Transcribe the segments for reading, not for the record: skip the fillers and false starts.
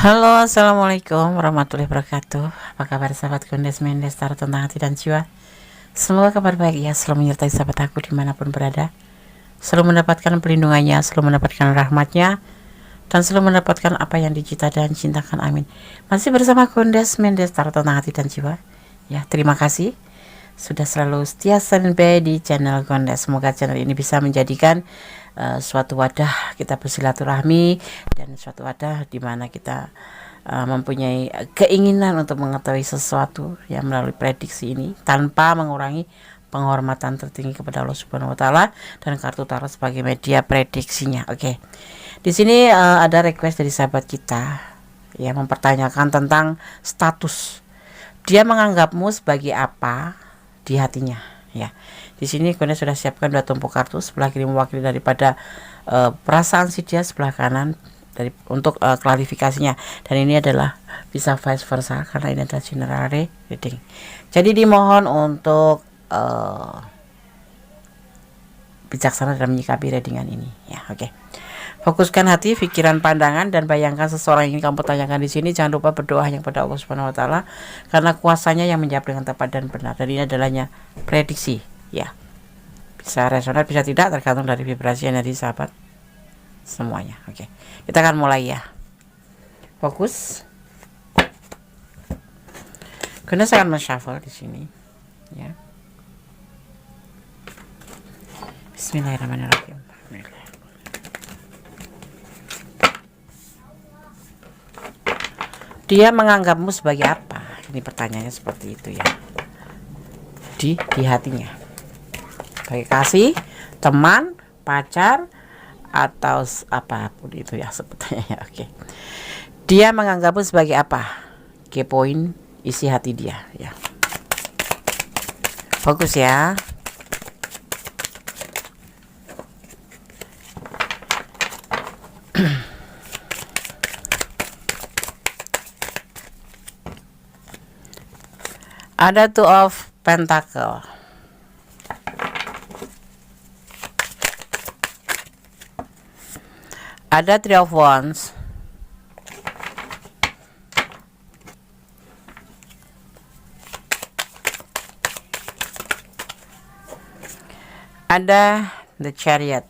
Halo, assalamualaikum warahmatullahi wabarakatuh. Apa kabar sahabat Gondes Mendes Tarot tentang hati dan jiwa? Semoga kabar baik ya, selalu menyertai sahabat aku dimanapun berada, selalu mendapatkan perlindungannya, selalu mendapatkan rahmatnya, dan selalu mendapatkan apa yang dicita dan cintakan, amin. Masih bersama Gondes Mendes Tarot tentang hati dan jiwa ya. Terima kasih sudah selalu setia standby di channel Gondes. Semoga channel ini bisa menjadikan suatu wadah kita bersilaturahmi dan suatu wadah di mana kita mempunyai keinginan untuk mengetahui sesuatu yang melalui prediksi ini tanpa mengurangi penghormatan tertinggi kepada Allah Subhanahu wa taala dan kartu tarot sebagai media prediksinya. Oke. Di sini ada request dari sahabat kita yang mempertanyakan tentang status. Dia menganggapmu sebagai apa di hatinya ya. Di sini Gondes sudah siapkan 2 tumpuk kartu, sebelah kiri mewakili daripada perasaan si dia, sebelah kanan untuk klarifikasinya, dan ini adalah bisa vice versa karena ini adalah general reading. Jadi dimohon untuk bijaksana dalam menyikapi readingan ini ya. Oke. Fokuskan hati, pikiran, pandangan, dan bayangkan seseorang yang ingin kamu tanyakan di sini. Jangan lupa berdoa hanya kepada Allah Subhanahu wa taala karena kuasanya yang menjawab dengan tepat dan benar. Dan ini adalahnya prediksi ya. Bisa resonan, bisa tidak, tergantung dari vibrasi yang dari sahabat semuanya. Oke. Kita akan mulai ya. Fokus. Karena saya akan men-shuffle di sini ya. Bismillahirrahmanirrahim. Dia menganggapmu sebagai apa? Ini pertanyaannya seperti itu ya. Di hatinya. Sebagai kasih, teman, pacar, atau apapun itu ya sebetulnya ya. Oke. Dia menganggapmu sebagai apa? Kepoin isi hati dia ya. Fokus ya. Ada Two of Pentacle. Ada Three of Wands. Ada The Chariot.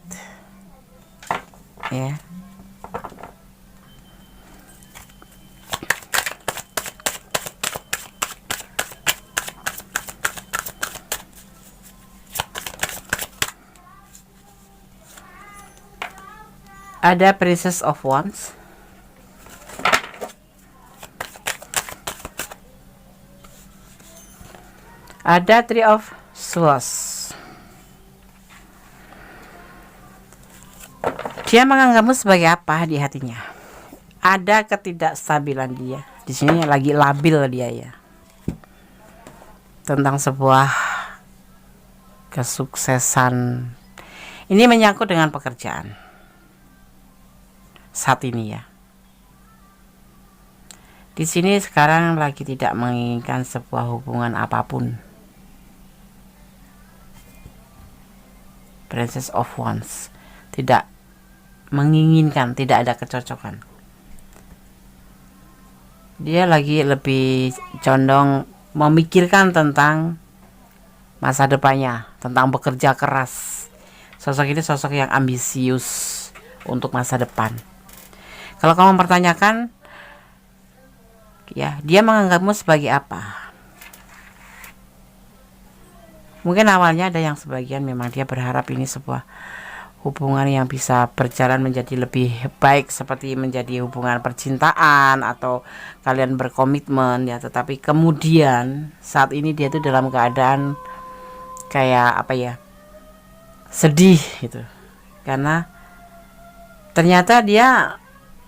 Ya. Ada Princess of Wands. Ada Three of Swords. Dia menganggapmu sebagai apa di hatinya? Ada ketidakstabilan dia. Di sini lagi labil dia ya. Tentang sebuah kesuksesan. Ini menyangkut dengan pekerjaan. Saat ini ya. Di sini sekarang lagi tidak menginginkan sebuah hubungan apapun. Princess of Wands. Tidak menginginkan, tidak ada kecocokan. Dia lagi lebih condong memikirkan tentang masa depannya, tentang bekerja keras. Sosok ini sosok yang ambisius untuk masa depan. Kalau kamu mempertanyakan ya, dia menganggapmu sebagai apa? Mungkin awalnya ada yang sebagian memang dia berharap ini sebuah hubungan yang bisa berjalan menjadi lebih baik, seperti menjadi hubungan percintaan atau kalian berkomitmen ya. Tetapi kemudian saat ini dia tuh dalam keadaan kayak apa ya, sedih gitu, karena ternyata dia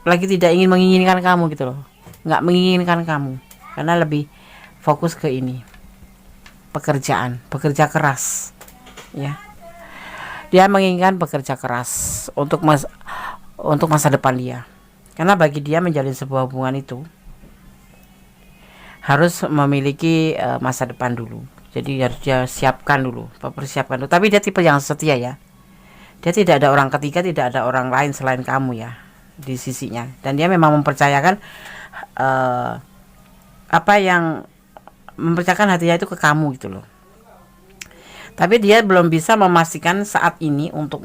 lagi tidak menginginkan kamu gitu loh, nggak menginginkan kamu karena lebih fokus ke ini, pekerjaan, bekerja keras ya. Dia menginginkan bekerja keras untuk masa depan dia, karena bagi dia menjalin sebuah hubungan itu harus memiliki masa depan dulu. Jadi harus dia siapkan dulu, persiapkan dulu. Tapi dia tipe yang setia ya. Dia tidak ada orang ketiga, tidak ada orang lain selain kamu ya di sisinya. Dan dia memang mempercayakan apa yang mempercayakan hatinya itu ke kamu gitu loh. Tapi dia belum bisa memastikan saat ini untuk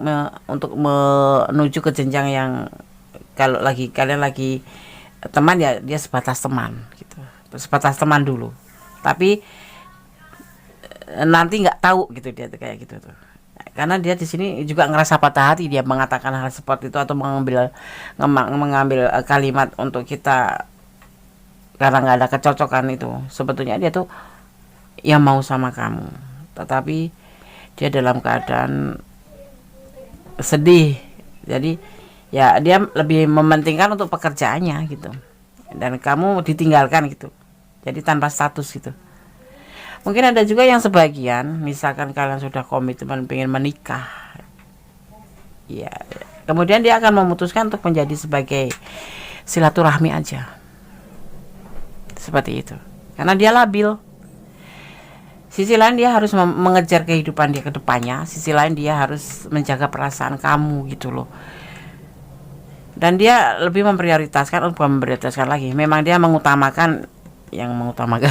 menuju ke jenjang yang, kalau lagi kalian lagi teman ya dia sebatas teman gitu, sebatas teman dulu. Tapi nanti nggak tahu gitu dia tuh kayak gitu tuh. Karena dia di sini juga ngerasa patah hati, dia mengatakan hal seperti itu atau mengambil kalimat untuk kita karena nggak ada kecocokan itu. Sebetulnya dia tuh yang mau sama kamu, tetapi dia dalam keadaan sedih. Jadi ya dia lebih mementingkan untuk pekerjaannya gitu, dan kamu ditinggalkan gitu, jadi tanpa status gitu. Mungkin ada juga yang sebagian, misalkan kalian sudah komitmen pengen menikah ya, kemudian dia akan memutuskan untuk menjadi sebagai silaturahmi aja, seperti itu, karena dia labil. Sisi lain dia harus mengejar kehidupan dia ke depannya, sisi lain dia harus menjaga perasaan kamu gitu loh. Dan dia lebih memprioritaskan, bukan memprioritaskan lagi, memang dia mengutamakan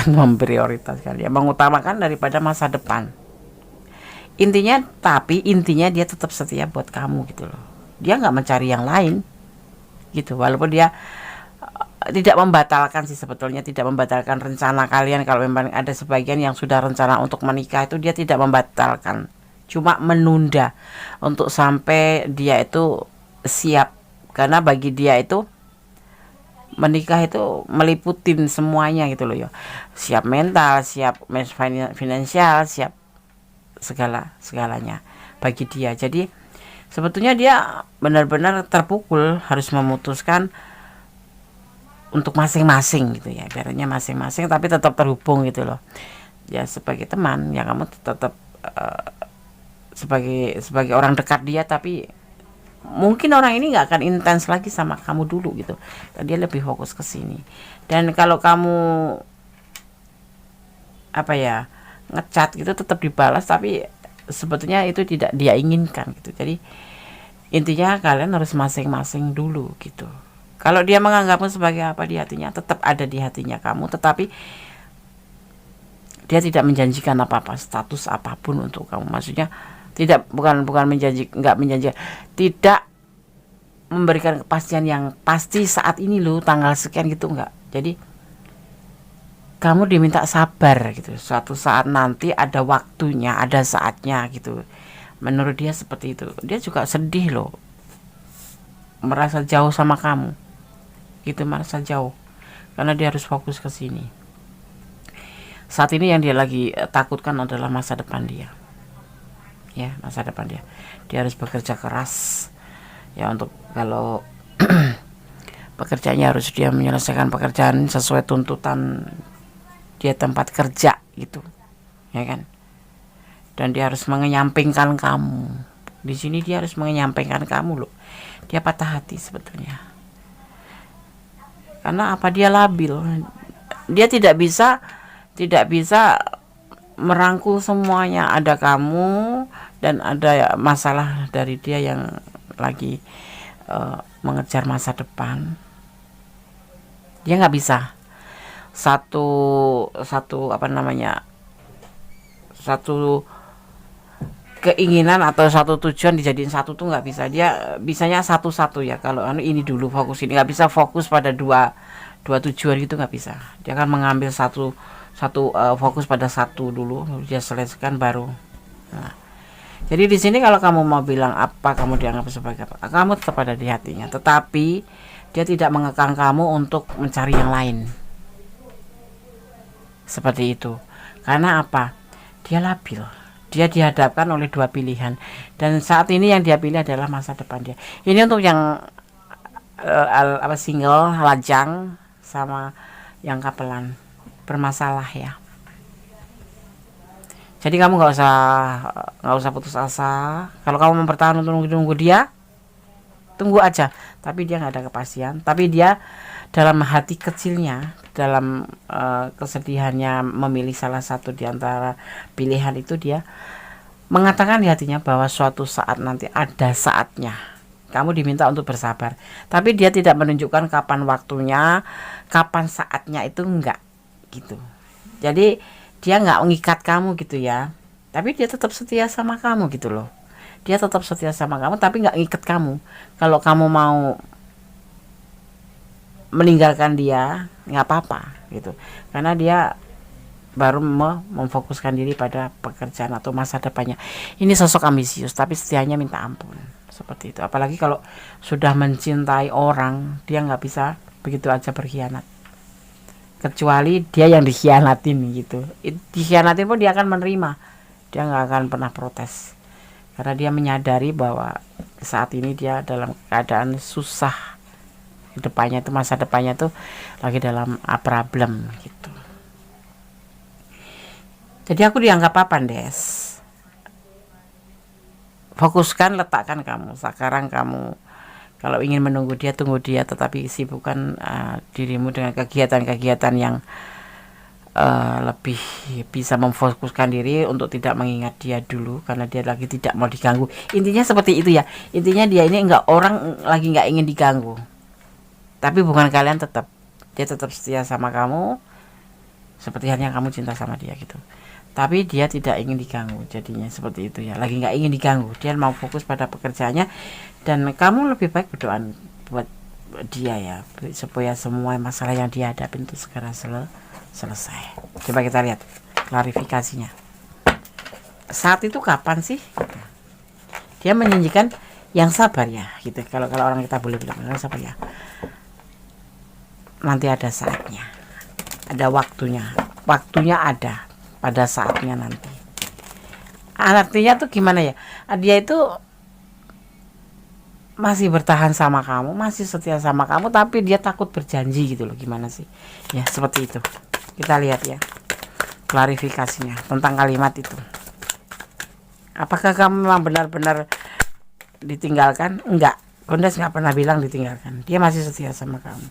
memprioritaskan, dia mengutamakan daripada masa depan. Tapi intinya dia tetap setia buat kamu gitu loh. Dia nggak mencari yang lain gitu, walaupun dia tidak membatalkan sih, sebetulnya tidak membatalkan rencana kalian. Kalau memang ada sebagian yang sudah rencana untuk menikah itu dia tidak membatalkan, cuma menunda untuk sampai dia itu siap. Karena bagi dia itu menikah itu meliputin semuanya gitu loh ya, siap mental, siap finansial, siap segalanya bagi dia. Jadi sebetulnya dia benar-benar terpukul, harus memutuskan untuk masing-masing gitu ya, ibaratnya masing-masing tapi tetap terhubung gitu loh ya, sebagai teman ya kamu tetap sebagai orang dekat dia. Tapi mungkin orang ini nggak akan intens lagi sama kamu dulu gitu, dia lebih fokus ke sini. Dan kalau kamu ngechat gitu tetap dibalas, tapi sebetulnya itu tidak dia inginkan gitu. Jadi intinya kalian harus masing-masing dulu gitu. Kalau dia menganggapmu sebagai apa di hatinya, tetap ada di hatinya kamu, tetapi dia tidak menjanjikan apa-apa, status apapun untuk kamu. Maksudnya bukan nggak menjanjikan, tidak memberikan kepastian yang pasti saat ini loh tanggal sekian gitu, enggak. Jadi kamu diminta sabar gitu. Suatu saat nanti ada waktunya, ada saatnya gitu. Menurut dia seperti itu. Dia juga sedih loh, merasa jauh sama kamu. Gitu, merasa jauh karena dia harus fokus ke sini. Saat ini yang dia lagi takutkan adalah masa depan dia. Ya, masa depan dia. Dia harus bekerja keras ya, untuk kalau pekerjaannya harus dia menyelesaikan pekerjaan sesuai tuntutan dia tempat kerja gitu. Ya kan? Dan dia harus menyampingkan kamu. Di sini dia harus menyampingkan kamu loh. Dia patah hati sebetulnya. Karena apa? Dia labil. Dia tidak bisa merangkul semuanya. Ada kamu dan ada masalah dari dia yang lagi mengejar masa depan. Dia nggak bisa satu keinginan atau satu tujuan dijadiin satu tuh nggak bisa. Dia bisanya satu-satu ya. Kalau ini dulu fokus ini, nggak bisa fokus pada dua tujuan gitu, nggak bisa. Dia akan mengambil satu fokus pada satu dulu, dia selesaikan baru. Nah, jadi di sini kalau kamu mau bilang apa, kamu dianggap sebagai apa, kamu tetap ada di hatinya. Tetapi dia tidak mengekang kamu untuk mencari yang lain. Seperti itu. Karena apa? Dia labil. Dia dihadapkan oleh dua pilihan, dan saat ini yang dia pilih adalah masa depan dia. Ini untuk yang single, lajang, sama yang kapelan bermasalah ya. Jadi kamu nggak usah putus asa. Kalau kamu mempertahankan untuk nunggu dia, tunggu aja. Tapi dia nggak ada kepastian. Tapi dia dalam hati kecilnya, dalam kesedihannya memilih salah satu di antara pilihan itu, dia mengatakan di hatinya bahwa suatu saat nanti ada saatnya kamu diminta untuk bersabar. Tapi dia tidak menunjukkan kapan waktunya, kapan saatnya, itu enggak gitu. Jadi dia enggak mengikat kamu gitu ya, tapi dia tetap setia sama kamu gitu loh. Dia tetap setia sama kamu tapi enggak ngikat kamu. Kalau kamu mau meninggalkan dia nggak apa-apa gitu, karena dia baru memfokuskan diri pada pekerjaan atau masa depannya. Ini sosok ambisius tapi setianya minta ampun, seperti itu. Apalagi kalau sudah mencintai orang, dia nggak bisa begitu aja berkhianat, kecuali dia yang dikhianatin gitu. Dikhianatin pun dia akan menerima, dia nggak akan pernah protes, karena dia menyadari bahwa saat ini dia dalam keadaan susah, depannya itu, masa depannya tuh lagi dalam problem gitu. Jadi aku dianggap apa, Des? Fokuskan, letakkan kamu. Sekarang kamu kalau ingin menunggu dia, tunggu dia, tetapi sibukkan dirimu dengan kegiatan-kegiatan yang lebih bisa memfokuskan diri untuk tidak mengingat dia dulu, karena dia lagi tidak mau diganggu. Intinya seperti itu ya. Intinya dia ini orang lagi nggak ingin diganggu. Tapi hubungan kalian dia tetap setia sama kamu, seperti halnya kamu cinta sama dia gitu. Tapi dia tidak ingin diganggu, jadinya seperti itu ya. Lagi nggak ingin diganggu, dia mau fokus pada pekerjaannya, dan kamu lebih baik berdoa buat dia ya, supaya semua masalah yang dia hadapi itu segera selesai. Coba kita lihat klarifikasinya. Saat itu kapan sih? Dia menjanjikan yang sabar ya, gitu. Kalau orang kita boleh bilang yang sabar ya. Nanti ada saatnya, ada waktunya ada pada saatnya nanti. Artinya tuh gimana ya, dia itu masih bertahan sama kamu, masih setia sama kamu, tapi dia takut berjanji gitu loh. Gimana sih ya, seperti itu. Kita lihat ya klarifikasinya tentang kalimat itu. Apakah kamu memang benar-benar ditinggalkan? Enggak, Kondes nggak pernah bilang ditinggalkan. Dia masih setia sama kamu.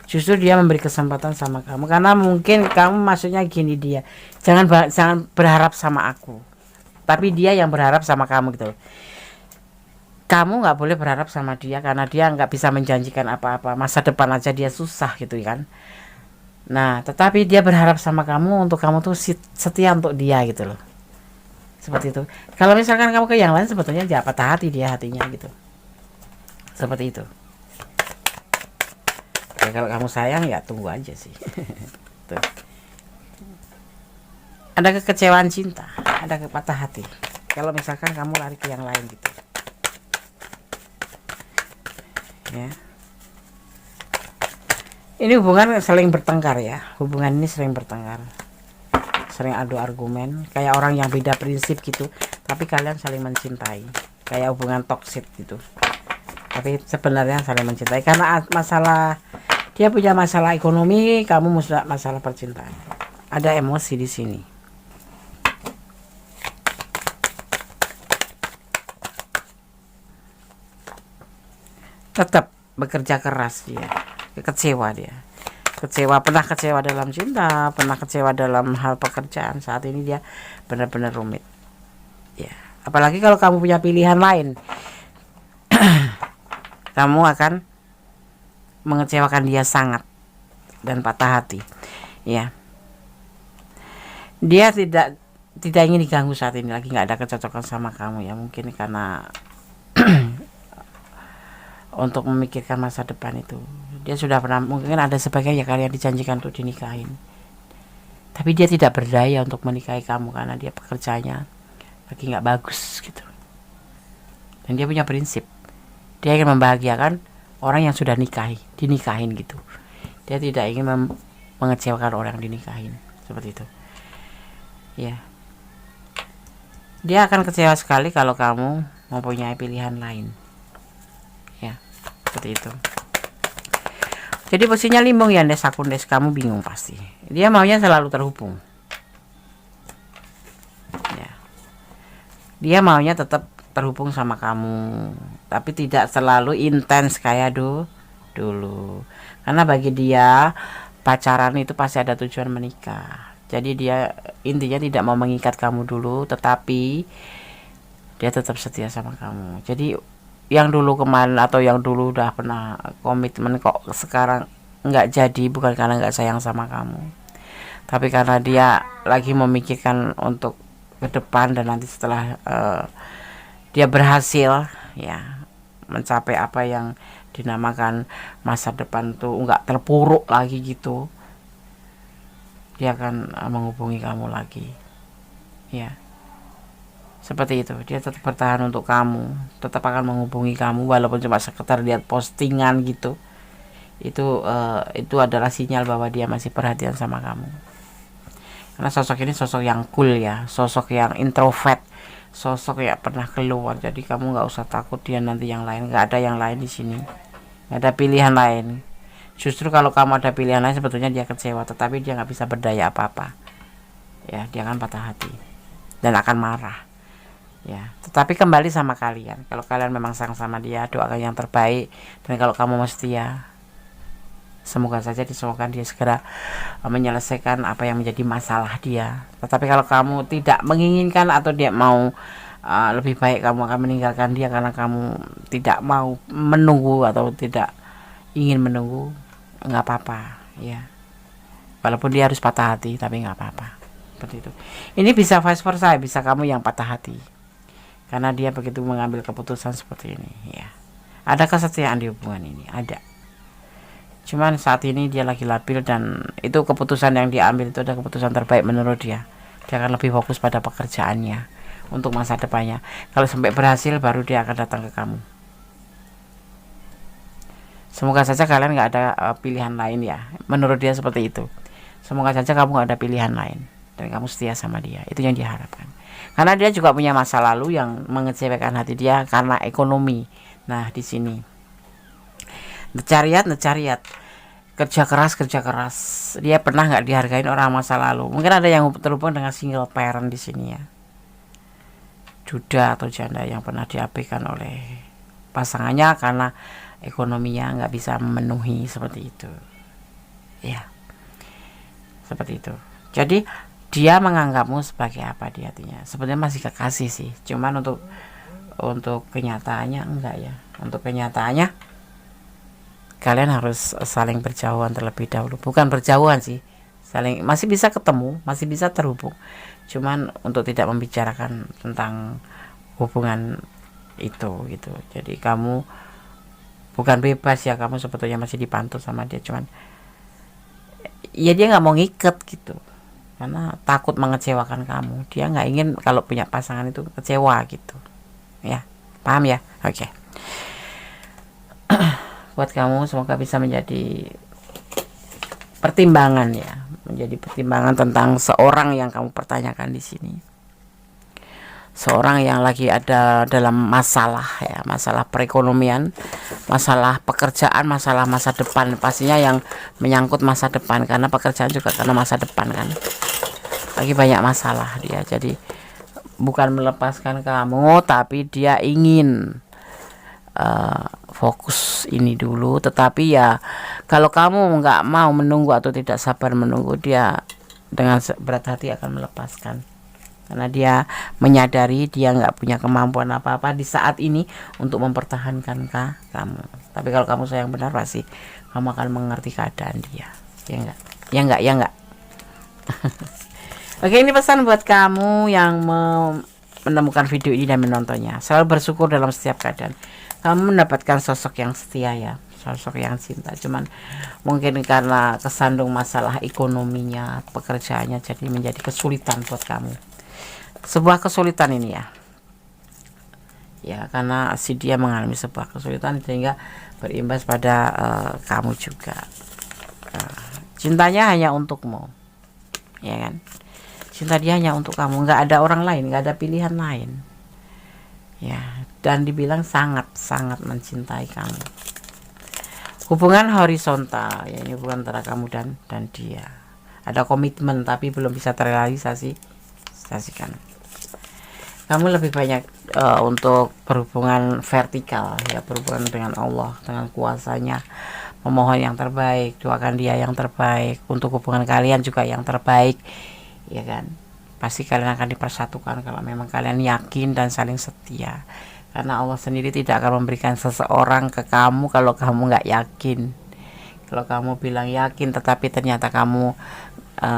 Justru dia memberi kesempatan sama kamu, karena mungkin kamu maksudnya gini, dia jangan berharap sama aku, tapi dia yang berharap sama kamu gitu. Kamu nggak boleh berharap sama dia, karena dia nggak bisa menjanjikan apa-apa, masa depan aja dia susah gitu kan. Nah, tetapi dia berharap sama kamu untuk kamu tuh setia untuk dia gitu loh, seperti itu. Kalau misalkan kamu ke yang lain, sebetulnya dia patah hati, dia hatinya gitu, seperti itu. Ya, kalau kamu sayang ya tunggu aja sih. Tuh. Ada kekecewaan cinta, ada kepatah hati kalau misalkan kamu lari ke yang lain gitu ya. Ini hubungan saling bertengkar ya, hubungan ini sering bertengkar, sering adu argumen, kayak orang yang beda prinsip gitu, tapi kalian saling mencintai, kayak hubungan toksik gitu, tapi sebenarnya saling mencintai. Karena masalah, dia punya masalah ekonomi, kamu masalah percintaan. Ada emosi di sini. Tetap bekerja keras dia. Kecewa dia. Pernah kecewa dalam cinta, pernah kecewa dalam hal pekerjaan. Saat ini dia benar-benar rumit. Ya, apalagi kalau kamu punya pilihan lain. Kamu akan mengecewakan dia sangat dan patah hati ya. Dia tidak ingin diganggu saat ini, lagi nggak ada kecocokan sama kamu ya, mungkin karena untuk memikirkan masa depan itu. Dia sudah pernah, mungkin ada sebagian ya kalian dijanjikan untuk dinikahin, tapi dia tidak berdaya untuk menikahi kamu karena dia pekerjaannya lagi nggak bagus gitu. Dan dia punya prinsip, dia ingin membahagiakan orang yang sudah dinikahin gitu. Dia tidak ingin mengecewakan orang yang dinikahin, seperti itu ya. Dia akan kecewa sekali kalau kamu mempunyai pilihan lain ya, seperti itu. Jadi posisinya limbung ya, Des Akundes, kamu bingung pasti. Dia maunya selalu terhubung ya. Dia maunya tetap terhubung sama kamu, tapi tidak selalu intens kayak dulu. Karena bagi dia pacaran itu pasti ada tujuan menikah. Jadi dia intinya tidak mau mengikat kamu dulu, tetapi dia tetap setia sama kamu. Jadi yang dulu kemarin atau yang dulu udah pernah komitmen kok sekarang nggak jadi, bukan karena nggak sayang sama kamu, tapi karena dia lagi memikirkan untuk ke depan dan nanti setelah dia berhasil ya mencapai apa yang dinamakan masa depan tuh nggak terpuruk lagi gitu, dia akan menghubungi kamu lagi ya. Seperti itu, dia tetap bertahan untuk kamu, tetap akan menghubungi kamu walaupun cuma sekedar lihat postingan gitu. Itu adalah sinyal bahwa dia masih perhatian sama kamu. Karena sosok ini sosok yang cool ya, sosok yang introvert, sosok yang pernah keluar. Jadi kamu nggak usah takut dia nanti yang lain, nggak ada yang lain di sini, nggak ada pilihan lain. Justru kalau kamu ada pilihan lain sebetulnya dia kecewa, tetapi dia nggak bisa berdaya apa-apa. Ya, dia akan patah hati dan akan marah. Ya, tetapi kembali sama kalian. Kalau kalian memang sayang sama dia, doakan yang terbaik. Dan kalau kamu mau setia, semoga saja disemogakan dia segera menyelesaikan apa yang menjadi masalah dia. Tetapi kalau kamu tidak menginginkan atau dia mau lebih baik kamu akan meninggalkan dia karena kamu tidak mau menunggu atau tidak ingin menunggu, nggak apa-apa ya. Walaupun dia harus patah hati, tapi nggak apa-apa. Seperti itu. Ini bisa vice versa, bisa kamu yang patah hati karena dia begitu mengambil keputusan seperti ini ya. Ada kesetiaan di hubungan ini, ada. Cuman saat ini dia lagi labil dan itu keputusan yang diambil itu adalah keputusan terbaik menurut dia. Dia akan lebih fokus pada pekerjaannya untuk masa depannya. Kalau sampai berhasil baru dia akan datang ke kamu. Semoga saja kalian nggak ada pilihan lain ya. Menurut dia seperti itu. Semoga saja kamu nggak ada pilihan lain dan kamu setia sama dia. Itu yang diharapkan. Karena dia juga punya masa lalu yang mengecewakan hati dia karena ekonomi. Nah, di sini Necariat kerja keras. Dia pernah nggak dihargain orang masa lalu. Mungkin ada yang terhubung dengan single parent di sini ya. Duda atau janda yang pernah diabaikan oleh pasangannya karena ekonominya nggak bisa memenuhi, seperti itu. Ya, seperti itu. Jadi dia menganggapmu sebagai apa di hatinya? Sebenarnya masih kekasih sih. Cuman untuk kenyataannya enggak ya. Untuk kenyataannya kalian harus saling berjauhan terlebih dahulu. Bukan berjauhan sih, masih bisa ketemu, masih bisa terhubung. Cuman untuk tidak membicarakan tentang hubungan itu gitu. Jadi kamu bukan bebas ya, kamu sebetulnya masih dipantau sama dia. Cuman ya dia nggak mau ngiket gitu karena takut mengecewakan kamu. Dia nggak ingin kalau punya pasangan itu kecewa gitu ya. Paham ya? Oke. Buat kamu semoga bisa menjadi pertimbangan ya, menjadi pertimbangan tentang seorang yang kamu pertanyakan di sini. Seorang yang lagi ada dalam masalah ya, masalah perekonomian, masalah pekerjaan, masalah masa depan, pastinya yang menyangkut masa depan karena pekerjaan juga karena masa depan kan. Lagi banyak masalah dia, jadi bukan melepaskan kamu, tapi dia ingin fokus ini dulu. Tetapi ya kalau kamu nggak mau menunggu atau tidak sabar menunggu, dia dengan berat hati akan melepaskan karena dia menyadari dia nggak punya kemampuan apa-apa di saat ini untuk mempertahankan kamu. Tapi kalau kamu sayang benar pasti kamu akan mengerti keadaan dia. Ya enggak. Oke, ini pesan buat kamu yang menemukan video ini dan menontonnya. Selalu bersyukur dalam setiap keadaan. Kamu mendapatkan sosok yang setia ya, sosok yang cinta. Cuman mungkin karena kesandung masalah ekonominya, pekerjaannya, jadi menjadi kesulitan buat kamu. Sebuah kesulitan ini ya karena si dia mengalami sebuah kesulitan sehingga berimbas pada kamu juga. Cintanya hanya untukmu ya kan, cinta dia hanya untuk kamu, nggak ada orang lain, nggak ada pilihan lain ya. Dan dibilang sangat mencintai kamu. Hubungan horizontal ya, ini hubungan antara kamu dan dia. Ada komitmen tapi belum bisa terrealisasikan. Kamu lebih banyak untuk berhubungan vertikal ya, berhubungan dengan Allah, dengan kuasanya, memohon yang terbaik, doakan dia yang terbaik, untuk hubungan kalian juga yang terbaik ya kan. Pasti kalian akan dipersatukan kalau memang kalian yakin dan saling setia. karena Allah sendiri tidak akan memberikan seseorang ke kamu kalau kamu nggak yakin. Kalau kamu bilang yakin tetapi ternyata kamu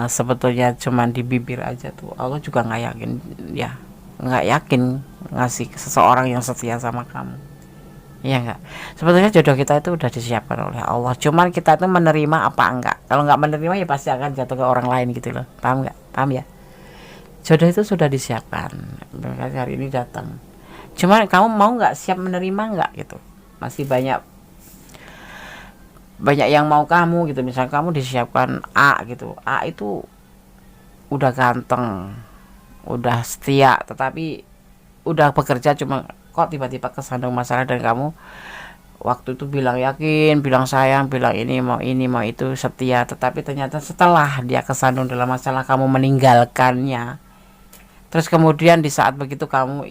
sebetulnya cuman di bibir aja tuh, Allah juga nggak yakin ya, nggak yakin ngasih seseorang yang setia sama kamu. Iya enggak, sebetulnya jodoh kita itu udah disiapkan oleh Allah, cuman kita itu menerima apa enggak. Kalau nggak menerima ya pasti akan jatuh ke orang lain gitu loh, paham nggak? Paham ya? Jodoh itu sudah disiapkan, hari ini datang, cuman kamu mau nggak, siap menerima nggak gitu. Masih banyak yang mau kamu gitu. Misalnya kamu disiapkan A gitu, A itu udah ganteng, udah setia, tetapi udah bekerja, cuma kok tiba-tiba kesandung masalah dan kamu waktu itu bilang yakin, bilang sayang, bilang ini mau itu, setia, tetapi ternyata setelah dia kesandung dalam masalah kamu meninggalkannya. Terus kemudian di saat begitu kamu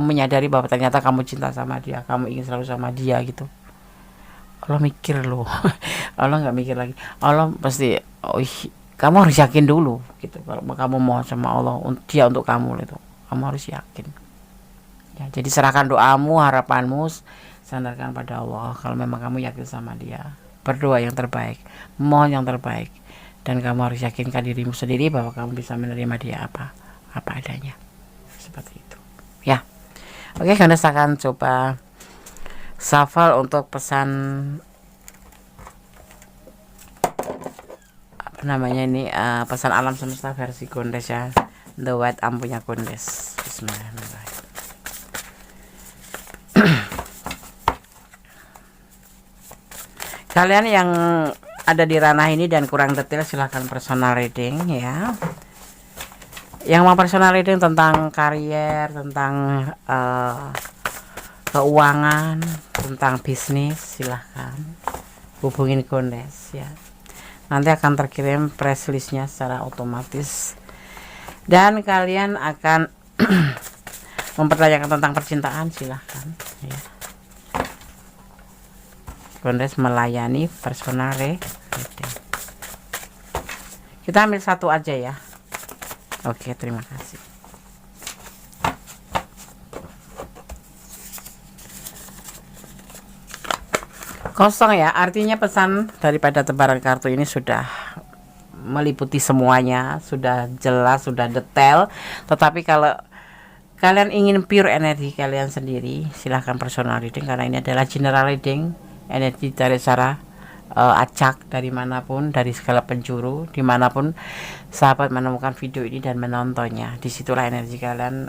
menyadari bahwa ternyata kamu cinta sama dia, kamu ingin selalu sama dia gitu. Allah mikir loh. Allah nggak mikir lagi. Allah pasti, kamu harus yakin dulu gitu. Kalau kamu mau sama Allah, dia untuk kamu itu, kamu harus yakin. Ya, jadi serahkan doamu, harapanmu, sandarkan pada Allah. Kalau memang kamu yakin sama dia, berdoa yang terbaik, mohon yang terbaik, dan kamu harus yakinkan dirimu sendiri bahwa kamu bisa menerima dia apa adanya. Seperti itu. Ya. Oke, Kandes akan coba shuffle untuk pesan apa namanya ini, pesan alam semesta versi Kondes ya, The White Ampunya Kondes. Bismillahirrahmanirrahim. Kalian yang ada di ranah ini dan kurang detail silahkan personal reading ya. Yang mau personal reading tentang karier, tentang keuangan, tentang bisnis, silahkan hubungin Kondes ya. Nanti akan terkirim press listnya secara otomatis dan kalian akan mempertanyakan tentang percintaan, silahkan ya. Kondes melayani personal reading. Kita ambil satu aja ya. Oke, terima kasih. Kosong ya, artinya pesan daripada tebaran kartu ini sudah meliputi semuanya, sudah jelas, sudah detail. Tetapi kalau kalian ingin pure energi kalian sendiri, silahkan personal reading, karena ini adalah general reading, energi dari secara acak dari manapun, dari segala penjuru, dimanapun sahabat menemukan video ini dan menontonnya, disitulah energi kalian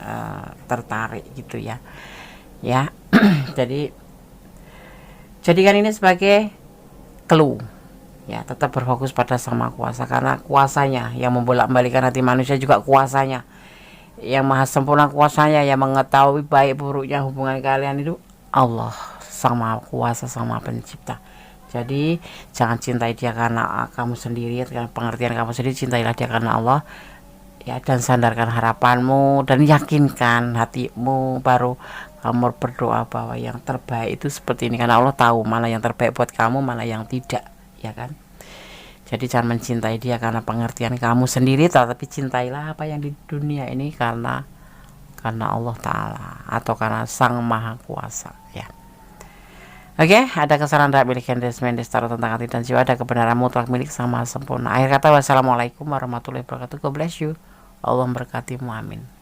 tertarik gitu ya. Ya, jadi jadikan ini sebagai clue ya, tetap berfokus pada Sang Maha Kuasa, karena kuasanya yang membolak-balikan hati manusia, juga kuasanya yang maha sempurna, kuasanya yang mengetahui baik buruknya hubungan kalian itu Allah, Sang Maha Kuasa, Sang Maha Pencipta. Jadi jangan cintai dia karena kamu sendiri, karena pengertian kamu sendiri, cintailah dia karena Allah ya, dan sandarkan harapanmu dan yakinkan hatimu, baru kamu berdoa bahwa yang terbaik itu seperti ini, karena Allah tahu mana yang terbaik buat kamu, mana yang tidak, ya kan. Jadi jangan mencintai dia karena pengertian kamu sendiri, tetapi cintailah apa yang di dunia ini karena Allah Ta'ala, atau karena Sang Maha Kuasa ya. Oke, ada kesalahan tidak milik Kondes Mendes Tarot tentang hati dan jiwa, ada kebenaran mutlak milik Sang Maha Sempurna. Akhir kata, wassalamualaikum warahmatullahi wabarakatuh. God bless you. Allah memberkatimu, amin.